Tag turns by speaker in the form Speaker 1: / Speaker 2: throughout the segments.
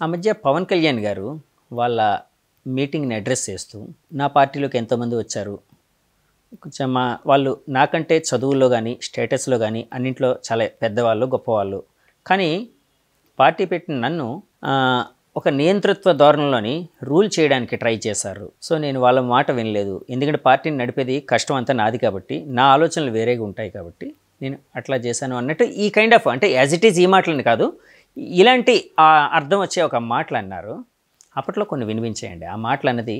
Speaker 1: ఆ మధ్య పవన్ కళ్యాణ్ గారు వాళ్ళ మీటింగ్ని అడ్రస్ చేస్తూ నా పార్టీలోకి ఎంతోమంది వచ్చారు, కొంచెం వాళ్ళు నాకంటే చదువుల్లో కానీ స్టేటస్లో కానీ అన్నింట్లో చాలా పెద్దవాళ్ళు గొప్పవాళ్ళు, కానీ పార్టీ పెట్టిన నన్ను ఆ, ఒక నియంతృత్వ ధోరణిలోని రూల్ చేయడానికి ట్రై చేశారు. సో నేను వాళ్ళ మాట వినలేదు, ఎందుకంటే పార్టీని నడిపేది కష్టం అంతా నాది కాబట్టి, నా ఆలోచనలు వేరేగా ఉంటాయి కాబట్టి నేను అట్లా చేశాను అన్నట్టు ఈ కైండ్ ఆఫ్, అంటే యాజ్ ఇట్ ఈజ్ ఈ మాటలని కాదు, ఇలాంటి అర్థం వచ్చే ఒక మాటలు అన్నారు. అప్పట్లో కొన్ని వినిపించేయండి. ఆ మాటలు అన్నది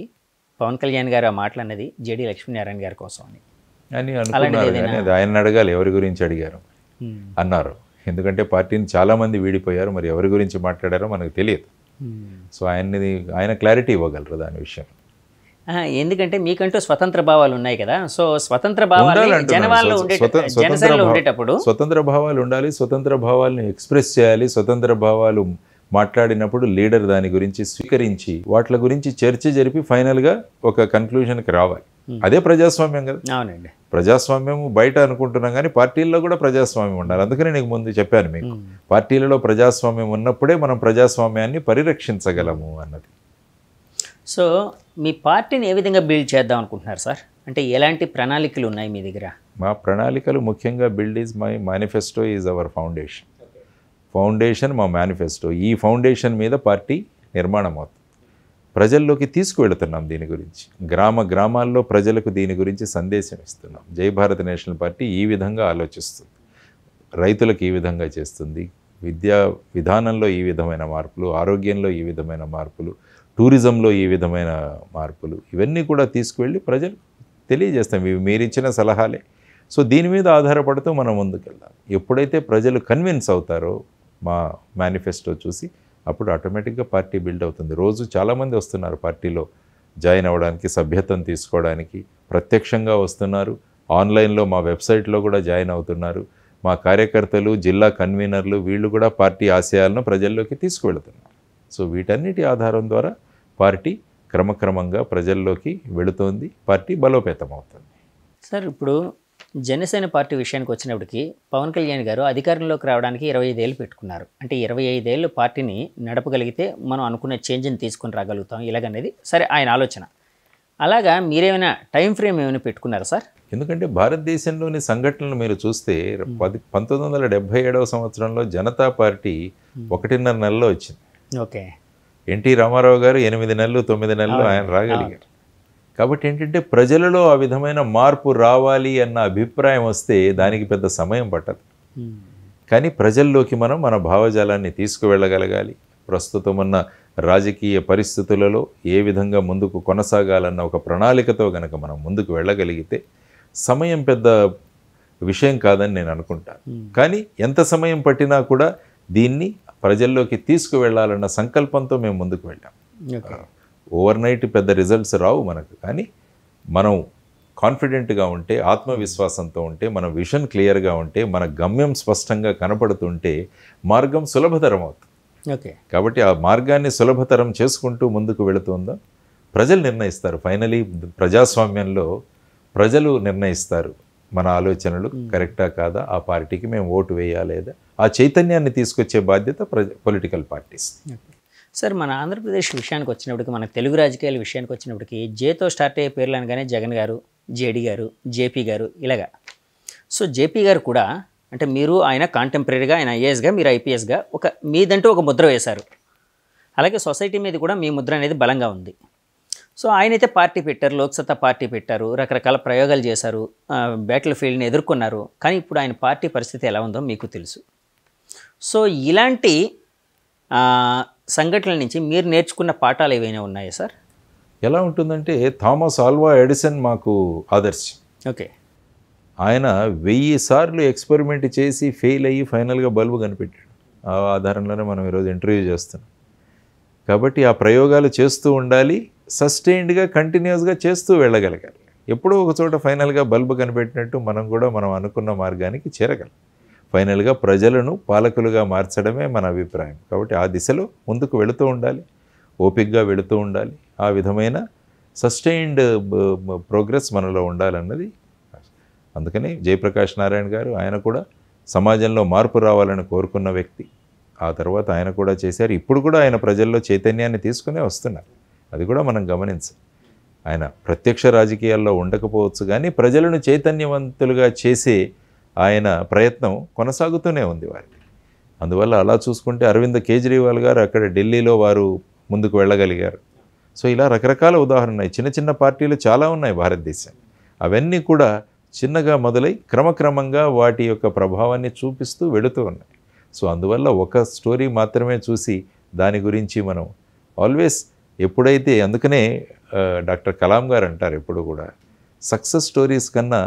Speaker 1: పవన్ కళ్యాణ్ గారు, ఆ మాటలు అన్నది జేడీ లక్ష్మీనారాయణ గారి కోసం అని
Speaker 2: అనుకున్నారు. కానీ అది ఆయన అడగాలి, ఎవరి గురించి అడిగారు అన్నారు. ఎందుకంటే పార్టీని చాలామంది వీడిపోయారు, మరి ఎవరి గురించి మాట్లాడారో మనకు తెలియదు. సో ఆయన క్లారిటీ ఇవ్వగలరు దాని విషయం.
Speaker 1: ఎందుకంటే మీకంటూ స్వతంత్ర భావాలు ఉన్నాయి కదా, సో స్వతంత్ర భావాలు జనసేనలో ఉండేటప్పుడు
Speaker 2: స్వతంత్ర భావాలు ఉండాలి, స్వతంత్ర భావాలను ఎక్స్ప్రెస్ చేయాలి. స్వతంత్ర భావాలు మాట్లాడినప్పుడు లీడర్ దాని గురించి స్వీకరించి వాటి గురించి చర్చ జరిపి ఫైనల్గా ఒక కన్క్లూజన్కి రావాలి. అదే ప్రజాస్వామ్యం కదా.
Speaker 1: అవునండి,
Speaker 2: ప్రజాస్వామ్యం బయట అనుకుంటున్నాం, కానీ పార్టీల్లో కూడా ప్రజాస్వామ్యం ఉండాలి. అందుకనే నీకు ముందు చెప్పాను మీకు, పార్టీలలో ప్రజాస్వామ్యం ఉన్నప్పుడే మనం ప్రజాస్వామ్యాన్ని పరిరక్షించగలము అన్నది.
Speaker 1: సో మీ పార్టీని ఏ విధంగా బిల్డ్ చేద్దాం అనుకుంటున్నారు సార్? అంటే ఎలాంటి ప్రణాళికలు ఉన్నాయి మీ దగ్గర?
Speaker 2: మా ప్రణాళికలు ముఖ్యంగా build is my manifesto is our foundation మా మేనిఫెస్టో. ఈ ఫౌండేషన్ మీద పార్టీ నిర్మాణం అవుతుంది. ప్రజల్లోకి తీసుకువెళుతున్నాం దీని గురించి, గ్రామాల్లో ప్రజలకు దీని గురించి సందేశం ఇస్తున్నాం. జై భారత్ నేషనల్ పార్టీ ఈ విధంగా ఆలోచిస్తుంది, రైతులకు ఈ విధంగా చేస్తుంది, విద్యా విధానంలో ఈ విధమైన మార్పులు, ఆరోగ్యంలో ఈ విధమైన మార్పులు, టూరిజంలో ఈ విధమైన మార్పులు, ఇవన్నీ కూడా తీసుకువెళ్ళి ప్రజలు తెలియజేస్తాం. ఇవి మీరిచ్చిన సలహాలే. సో దీని మీద ఆధారపడుతూ మనం ముందుకెళ్దాం. ఎప్పుడైతే ప్రజలు కన్విన్స్ అవుతారో మా మేనిఫెస్టో చూసి, అప్పుడు ఆటోమేటిక్గా పార్టీ బిల్డ్ అవుతుంది. రోజు చాలామంది వస్తున్నారు పార్టీలో జాయిన్ అవ్వడానికి, సభ్యత్వం తీసుకోవడానికి, ప్రత్యక్షంగా వస్తున్నారు. ఆన్లైన్లో మా వెబ్సైట్లో కూడా జాయిన్ అవుతున్నారు. మా కార్యకర్తలు, జిల్లా కన్వీనర్లు, వీళ్ళు కూడా పార్టీ ఆశయాలను ప్రజల్లోకి తీసుకువెళుతున్నారు. సో వీటన్నిటి ఆధారం ద్వారా పార్టీ క్రమక్రమంగా ప్రజల్లోకి వెళుతోంది, పార్టీ బలోపేతం అవుతుంది.
Speaker 1: సార్ ఇప్పుడు జనసేన పార్టీ విషయానికి వచ్చినప్పటికీ పవన్ కళ్యాణ్ గారు అధికారంలోకి రావడానికి 25 ఏళ్ళు పెట్టుకున్నారు. అంటే 25 ఏళ్ళు పార్టీని నడపగలిగితే మనం అనుకున్న చేంజ్ని తీసుకొని రాగలుగుతాం ఇలాగనేది సరే ఆయన ఆలోచన. అలాగా మీరేమైనా టైం ఫ్రేమ్ ఏమైనా పెట్టుకున్నారా సార్?
Speaker 2: ఎందుకంటే భారతదేశంలోని సంఘటనలు మీరు చూస్తే 1977వ సంవత్సరంలో జనతా పార్టీ 1.5 నెలలో వచ్చింది.
Speaker 1: ఓకే,
Speaker 2: ఎన్టీ రామారావు గారు 8 నెలలు 9 నెలలు ఆయన రాగలిగారు. కాబట్టి ఏంటంటే ప్రజలలో ఆ విధమైన మార్పు రావాలి అన్న అభిప్రాయం వస్తే దానికి పెద్ద సమయం పట్టదు. కానీ ప్రజల్లోకి మనం మన భావజాలాన్ని తీసుకువెళ్ళగలగాలి. ప్రస్తుతం ఉన్న రాజకీయ పరిస్థితులలో ఏ విధంగా ముందుకు కొనసాగాలన్న ఒక ప్రణాళికతో కనుక మనం ముందుకు వెళ్ళగలిగితే సమయం పెద్ద విషయం కాదని నేను అనుకుంటాను. కానీ ఎంత సమయం పట్టినా కూడా దీన్ని ప్రజల్లోకి తీసుకువెళ్ళాలన్న సంకల్పంతో మేము ముందుకు వెళ్ళాం. ఓవర్ నైట్ పెద్ద రిజల్ట్స్ రావు మనకు, కానీ మనం కాన్ఫిడెంట్గా ఉంటే, ఆత్మవిశ్వాసంతో ఉంటే, మన విజన్ క్లియర్గా ఉంటే, మన గమ్యం స్పష్టంగా కనపడుతుంటే మార్గం సులభతరం అవుతుంది.
Speaker 1: ఓకే,
Speaker 2: కాబట్టి ఆ మార్గాన్ని సులభతరం చేసుకుంటూ ముందుకు వెళుతుందా ప్రజలు నిర్ణయిస్తారు. ఫైనలీ ప్రజాస్వామ్యంలో ప్రజలు నిర్ణయిస్తారు మన ఆలోచనలు కరెక్టా కాదా, ఆ పార్టీకి మేము ఓటు వేయాలేదా, ఆ చైతన్యాన్ని తీసుకొచ్చే బాధ్యత పొలిటికల్ పార్టీస్.
Speaker 1: సార్ మన ఆంధ్రప్రదేశ్ విషయానికి వచ్చినప్పటికి, మన తెలుగు రాజకీయాల విషయానికి వచ్చినప్పటికి జేతో స్టార్ట్ అయ్యే పేర్లు అనగానే జగన్ గారు, జేడీ గారు, జేపీ గారు ఇలాగా. సో జేపీ గారు కూడా అంటే మీరు ఆయన కాంటెంపరీగా, ఆయన ఐఏఎస్గా, మీరు ఐపీఎస్గా ఒక మీదంటూ ఒక ముద్ర వేశారు. అలాగే సొసైటీ మీద కూడా మీ ముద్ర అనేది బలంగా ఉంది. సో ఆయనైతే పార్టీ పెట్టారు, లోక్సత్తా పార్టీ పెట్టారు, రకరకాల ప్రయోగాలు చేశారు, బ్యాటిల్ ఫీల్డ్ని ఎదుర్కొన్నారు. కానీ ఇప్పుడు ఆయన పార్టీ పరిస్థితి ఎలా ఉందో మీకు తెలుసు. సో ఇలాంటి సంఘటనల నుంచి మీరు నేర్చుకున్న పాఠాలు ఏవైనా ఉన్నాయా సార్?
Speaker 2: ఎలా ఉంటుందంటే థామస్ ఆల్వా ఎడిసన్ మాకు ఆదర్శం.
Speaker 1: ఓకే,
Speaker 2: ఆయన 1000 సార్లు ఎక్స్పెరిమెంట్ చేసి ఫెయిల్ అయ్యి ఫైనల్గా బల్బు కనిపెట్టాడు. ఆ ఆధారంలోనే మనం ఈరోజు ఇంటర్వ్యూ చేస్తున్నాం. కాబట్టి ఆ ప్రయోగాలు చేస్తూ ఉండాలి, సస్టైన్డ్గా కంటిన్యూస్గా చేస్తూ వెళ్ళగలగాలి. ఎప్పుడో ఒక చోట ఫైనల్గా బల్బు కనిపెట్టినట్టు మనం కూడా మనం అనుకున్న మార్గానికి చేరగలం. ఫైనల్గా ప్రజలను పాలకులుగా మార్చడమే మన అభిప్రాయం. కాబట్టి ఆ దిశలో ముందుకు వెళుతూ ఉండాలి, ఓపికగా వెళుతూ ఉండాలి. ఆ విధమైన సస్టైన్డ్ ప్రోగ్రెస్ మనలో ఉండాలన్నది. అందుకని జయప్రకాష్ నారాయణ గారు, ఆయన కూడా సమాజంలో మార్పు రావాలని కోరుకున్న వ్యక్తి. ఆ తర్వాత ఆయన కూడా చేశారు. ఇప్పుడు కూడా ఆయన ప్రజల్లో చైతన్యాన్ని తీసుకునే వస్తున్నారు. అది కూడా మనం గమనించాలి. ఆయన ప్రత్యక్ష రాజకీయాల్లో ఉండకపోవచ్చు కానీ ప్రజలను చైతన్యవంతులుగా చేసే ఆయన ప్రయత్నం కొనసాగుతూనే ఉంది వారికి. అందువల్ల అలా చూసుకుంటే అరవింద్ కేజ్రీవాల్ గారు అక్కడ ఢిల్లీలో వారు ముందుకు వెళ్ళగలిగారు. సో ఇలా రకరకాల ఉదాహరణలు ఉన్నాయి. చిన్న చిన్న పార్టీలు చాలా ఉన్నాయి భారతదేశం. అవన్నీ కూడా చిన్నగా మొదలై క్రమక్రమంగా వాటి యొక్క ప్రభావాన్ని చూపిస్తూ వెళుతూ ఉన్నాయి. సో అందువల్ల ఒక స్టోరీ మాత్రమే చూసి దాని గురించి మనం ఆల్వేస్ ఎప్పుడైతే, అందుకనే డాక్టర్ కలాం గారు అంటారు ఎప్పుడు కూడా, సక్సెస్ స్టోరీస్ కన్నా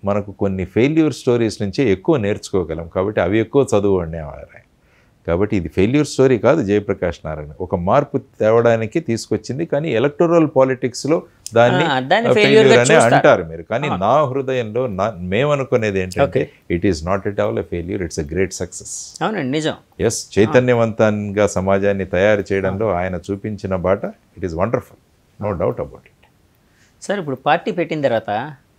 Speaker 2: మనకు కొన్ని ఫెయిల్యూర్ స్టోరీస్ నుంచే ఎక్కువ నేర్చుకోగలం, కాబట్టి అవి ఎక్కువ చదువు అనేవారు. కాబట్టి ఇది ఫెయిల్యూర్ స్టోరీ కాదు జయప్రకాష్ నారాయణ, ఒక మార్పు తేవడానికి తీసుకొచ్చింది. కానీ ఎలక్టోరల్ పాలిటిక్స్లో దాన్ని ఫెయిల్యూర్ అనే అంటారు మీరు. కానీ నా హృదయంలో మేమనుకునేది ఏంటంటే it is not at all a failure, it's a great success.
Speaker 1: అవునండి, నిజం.
Speaker 2: ఎస్, చైతన్యవంతంగా సమాజాన్ని తయారు చేయడంలో ఆయన చూపించిన బాట it is wonderful, no doubt about it.
Speaker 1: Sir, ఇప్పుడు పార్టీ పెట్టిన తర్వాత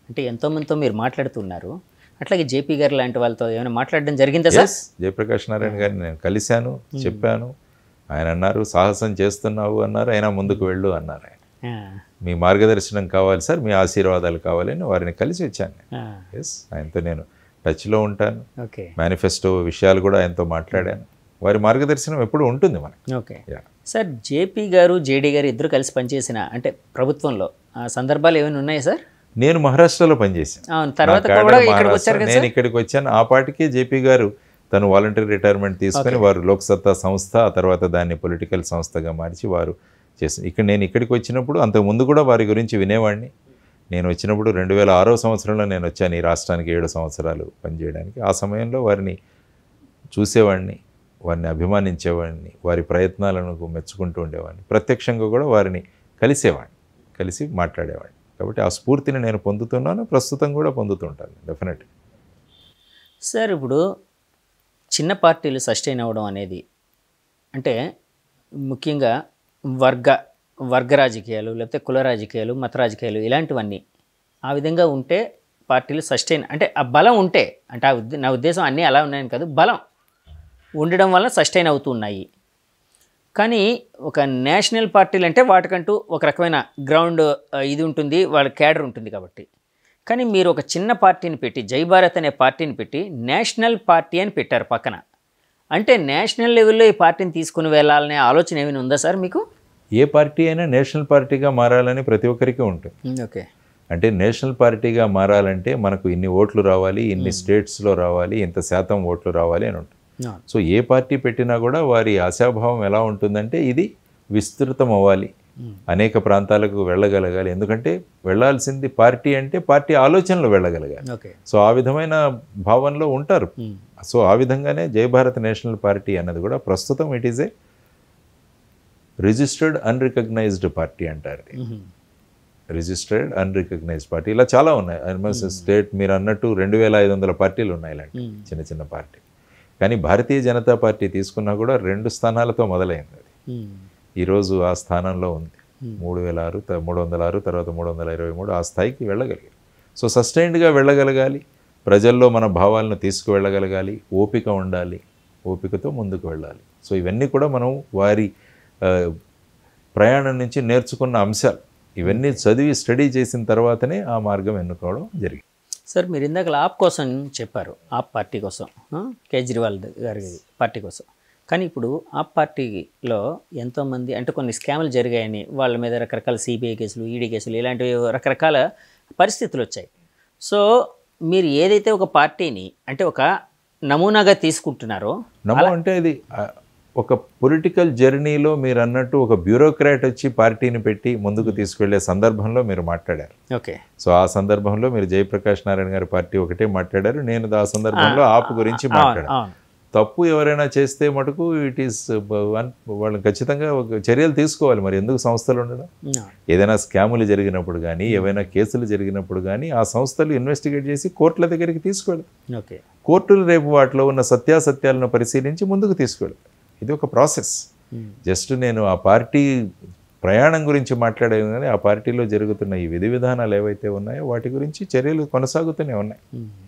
Speaker 1: అంటే ఎంతోమందితో మీరు మాట్లాడుతున్నారు, అట్లాగే జేపీ గారు లాంటి వాళ్ళతో ఏమైనా మాట్లాడడం జరిగిందా సార్?
Speaker 2: జయప్రకాష్ నారాయణ గారిని నేను కలిశాను, చెప్పాను. ఆయన అన్నారు సాహసం చేస్తున్నావు అన్నారు, అయినా ముందుకు వెళ్ళు అన్నారు. ఆయన మీ మార్గదర్శనం కావాలి సార్, మీ ఆశీర్వాదాలు కావాలని వారిని కలిసి వచ్చాను. ఎస్, ఆయనతో నేను టచ్లో ఉంటాను.
Speaker 1: ఓకే.
Speaker 2: మేనిఫెస్టో విషయాలు కూడా ఆయనతో మాట్లాడాను. వారి మార్గదర్శనం ఎప్పుడు ఉంటుంది మనకి.
Speaker 1: ఓకే సార్, జేపీ గారు జేడీ గారు ఇద్దరు కలిసి పనిచేసిన అంటే ప్రభుత్వంలో సందర్భాలు ఏమైనా ఉన్నాయా సార్?
Speaker 2: నేను మహారాష్ట్రలో పనిచేశాను.
Speaker 1: తర్వాత
Speaker 2: నేను ఇక్కడికి వచ్చాను. ఆ పాటికే జేపీ గారు తను వాలంటరీ రిటైర్మెంట్ తీసుకొని వారు లోక్సత్తా సంస్థ, ఆ తర్వాత దాన్ని పొలిటికల్ సంస్థగా మార్చి వారు చేసి నేను ఇక్కడికి వచ్చినప్పుడు అంతకుముందు కూడా వారి గురించి వినేవాడిని. నేను వచ్చినప్పుడు 2006వ సంవత్సరంలో నేను వచ్చాను ఈ రాష్ట్రానికి 7 సంవత్సరాలు పనిచేయడానికి. ఆ సమయంలో వారిని చూసేవాడిని, వారిని అభిమానించేవాడిని, వారి ప్రయత్నాలను మెచ్చుకుంటూ ఉండేవాడిని. ప్రత్యక్షంగా కూడా వారిని కలిసేవాడిని, కలిసి మాట్లాడేవాడిని. కాబట్టి ఆ స్ఫూర్తిని నేను పొందుతున్నాను, ప్రస్తుతం కూడా పొందుతుంటాను డెఫినెట్గా.
Speaker 1: సార్, ఇప్పుడు చిన్న పార్టీలు సస్టైన్ అవ్వడం అనేది అంటే ముఖ్యంగా వర్గ రాజకీయాలు, లేకపోతే కుల రాజకీయాలు, మత రాజకీయాలు ఇలాంటివన్నీ ఆ విధంగా ఉంటే పార్టీలు సస్టైన్, అంటే ఆ బలం ఉంటే, అంటే నా ఉద్దేశం అన్నీ అలా ఉన్నాయని కాదు, బలం ఉండడం వల్ల సస్టైన్ అవుతూ ఉన్నాయి. కానీ ఒక నేషనల్ పార్టీలు అంటే వాటికంటూ ఒక రకమైన గ్రౌండ్ ఇది ఉంటుంది, వాళ్ళ క్యాడర్ ఉంటుంది కాబట్టి. కానీ మీరు ఒక చిన్న పార్టీని పెట్టి, జై భారత్ అనే పార్టీని పెట్టి నేషనల్ పార్టీ అని పెట్టారు పక్కన. అంటే నేషనల్ లెవెల్లో ఈ పార్టీని తీసుకుని వెళ్ళాలనే ఆలోచన ఏమైనా ఉందా సార్ మీకు?
Speaker 2: ఏ పార్టీ అయినా నేషనల్ పార్టీగా మారాలని ప్రతి ఒక్కరికి ఉంటుంది.
Speaker 1: ఓకే.
Speaker 2: అంటే నేషనల్ పార్టీగా మారాలంటే మనకు ఇన్ని ఓట్లు రావాలి, ఇన్ని స్టేట్స్లో రావాలి, ఇంత శాతం ఓట్లు రావాలి అని ఉంటుంది. సో ఏ పార్టీ పెట్టినా కూడా వారి ఆశాభావం ఎలా ఉంటుందంటే ఇది విస్తృతం అవ్వాలి, అనేక ప్రాంతాలకు వెళ్ళగలగాలి. ఎందుకంటే వెళ్ళాల్సింది పార్టీ అంటే పార్టీ ఆలోచనలు వెళ్ళగలగాలి. సో ఆ విధమైన భావనలో ఉంటారు. సో ఆ విధంగానే జై భారత్ నేషనల్ పార్టీ అన్నది కూడా ప్రస్తుతం it is a registered unrecognised party అంటారు. రిజిస్టర్డ్ అన్రికగ్నైజ్డ్ పార్టీ ఇలా చాలా ఉన్నాయి. ఆల్మోస్ట్ స్టేట్ మీరు అన్నట్టు 2500 పార్టీలు ఉన్నాయి ఇలాంటి చిన్న చిన్న పార్టీ. కానీ భారతీయ జనతా పార్టీ తీసుకున్నా కూడా 2 స్థానాలతో మొదలైంది. అది ఈరోజు ఆ స్థానంలో ఉంది. 306, 306, తర్వాత 323 ఆ స్థాయికి వెళ్ళగలిగారు. సో సస్టైన్డ్గా వెళ్ళగలగాలి, ప్రజల్లో మన భావాలను తీసుకువెళ్ళగలగాలి, ఓపిక ఉండాలి, ఓపికతో ముందుకు వెళ్ళాలి. సో ఇవన్నీ కూడా మనం వారి ప్రయాణం నుంచి నేర్చుకున్న అంశాలు. ఇవన్నీ చదివి స్టడీ చేసిన తర్వాతనే ఆ మార్గం ఎన్నుకోవడం జరిగింది.
Speaker 1: సార్, మీరు ఇందాక ఆప్ కోసం చెప్పారు, ఆప్ పార్టీ కోసం, కేజ్రీవాల్ గారి పార్టీ కోసం. కానీ ఇప్పుడు ఆప్ పార్టీలో ఎంతోమంది అంటే కొన్ని స్కాములు జరిగాయని వాళ్ళ మీద రకరకాల సిబిఐ కేసులు, ఈడీ కేసులు ఇలాంటివి రకరకాల పరిస్థితులు వచ్చాయి. సో మీరు ఏదైతే ఒక పార్టీని అంటే ఒక నమూనాగా తీసుకుంటున్నారో,
Speaker 2: అంటే ఇది ఒక పొలిటికల్ జర్నీలో మీరు అన్నట్టు ఒక బ్యూరోక్రాట్ వచ్చి పార్టీని పెట్టి ముందుకు తీసుకెళ్లే సందర్భంలో మీరు మాట్లాడారు.
Speaker 1: ఓకే.
Speaker 2: సో ఆ సందర్భంలో మీరు జయప్రకాష్ నారాయణ గారి పార్టీ ఒకటే మాట్లాడారు, నేను ఆ సందర్భంలో ఆప్ గురించి మాట్లాడాను. తప్పు ఎవరైనా చేస్తే మటుకు ఇట్ ఈస్ వాళ్ళు ఖచ్చితంగా ఒక చర్యలు తీసుకోవాలి. మరి ఎందుకు సంస్థలు ఉండడం? ఏదైనా స్కాములు జరిగినప్పుడు కానీ, ఏవైనా కేసులు జరిగినప్పుడు కానీ ఆ సంస్థలు ఇన్వెస్టిగేట్ చేసి కోర్టుల దగ్గరికి తీసుకువెళ్ళాలి. కోర్టులు రేపు వాటిలో ఉన్న సత్యాసత్యాలను పరిశీలించి ముందుకు తీసుకువెళ్ళాలి. ఇది ఒక ప్రాసెస్. జస్ట్ నేను ఆ పార్టీ ప్రయాణం గురించి మాట్లాడాను కానీ ఆ పార్టీలో జరుగుతున్న ఈ విధి విధానాలు ఏవైతే ఉన్నాయో వాటి గురించి చర్యలు కొనసాగుతూనే ఉన్నాయి.